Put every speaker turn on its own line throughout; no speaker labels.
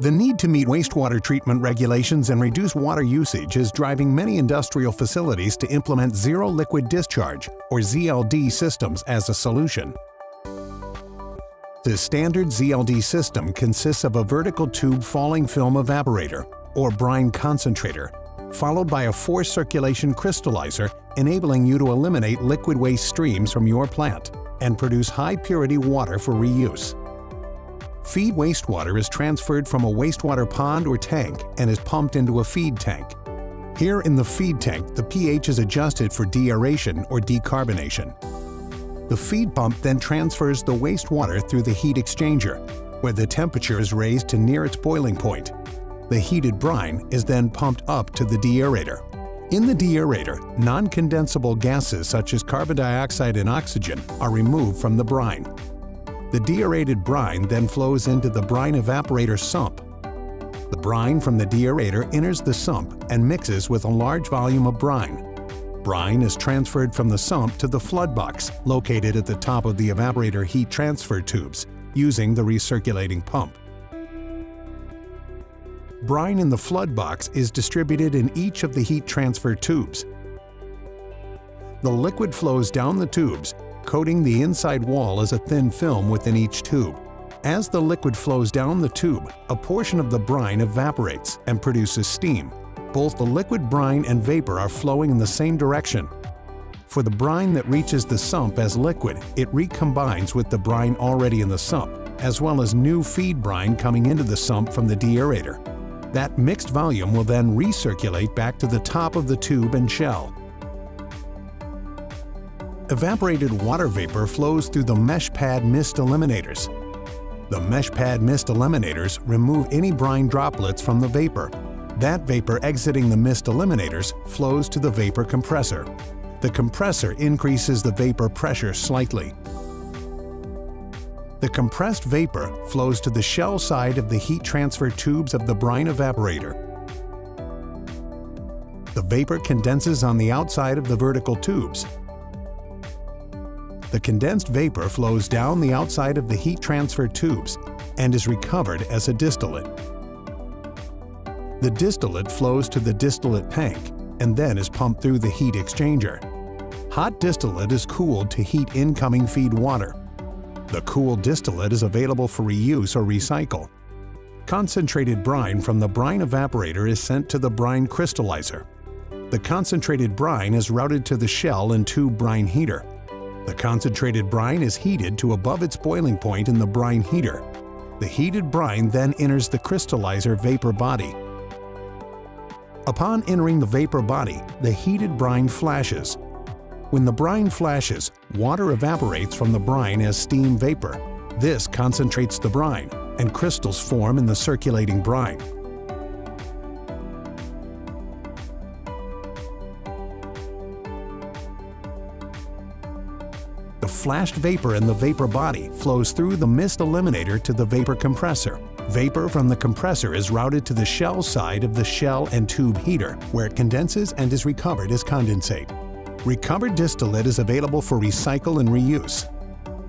The need to meet wastewater treatment regulations and reduce water usage is driving many industrial facilities to implement zero liquid discharge, or ZLD systems as a solution. The standard ZLD system consists of a vertical tube falling film evaporator, or brine concentrator, followed by a forced circulation crystallizer, enabling you to eliminate liquid waste streams from your plant and produce high-purity water for reuse. Feed wastewater is transferred from a wastewater pond or tank and is pumped into a feed tank. Here in the feed tank, the pH is adjusted for deaeration or decarbonation. The feed pump then transfers the wastewater through the heat exchanger, where the temperature is raised to near its boiling point. The heated brine is then pumped up to the deaerator. In the deaerator, non-condensable gases such as carbon dioxide and oxygen are removed from the brine. The deaerated brine then flows into the brine evaporator sump. The brine from the deaerator enters the sump and mixes with a large volume of brine. Brine is transferred from the sump to the flood box, located at the top of the evaporator heat transfer tubes, using the recirculating pump. Brine in the flood box is distributed in each of the heat transfer tubes. The liquid flows down the tubes, coating the inside wall as a thin film within each tube. As the liquid flows down the tube, a portion of the brine evaporates and produces steam. Both the liquid brine and vapor are flowing in the same direction. For the brine that reaches the sump as liquid, it recombines with the brine already in the sump, as well as new feed brine coming into the sump from the deaerator. That mixed volume will then recirculate back to the top of the tube and shell. Evaporated water vapor flows through the mesh pad mist eliminators. The mesh pad mist eliminators remove any brine droplets from the vapor. That vapor exiting the mist eliminators flows to the vapor compressor. The compressor increases the vapor pressure slightly. The compressed vapor flows to the shell side of the heat transfer tubes of the brine evaporator. The vapor condenses on the outside of the vertical tubes. The condensed vapor flows down the outside of the heat transfer tubes and is recovered as a distillate. The distillate flows to the distillate tank and then is pumped through the heat exchanger. Hot distillate is cooled to heat incoming feed water. The cool distillate is available for reuse or recycle. Concentrated brine from the brine evaporator is sent to the brine crystallizer. The concentrated brine is routed to the shell and tube brine heater. The concentrated brine is heated to above its boiling point in the brine heater. The heated brine then enters the crystallizer vapor body. Upon entering the vapor body, the heated brine flashes. When the brine flashes, water evaporates from the brine as steam vapor. This concentrates the brine, and crystals form in the circulating brine. The flashed vapor in the vapor body flows through the mist eliminator to the vapor compressor. Vapor from the compressor is routed to the shell side of the shell and tube heater, where it condenses and is recovered as condensate. Recovered distillate is available for recycle and reuse.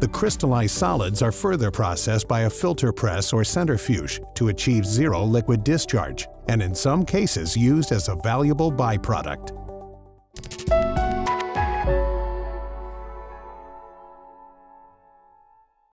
The crystallized solids are further processed by a filter press or centrifuge to achieve zero liquid discharge, and in some cases used as a valuable byproduct.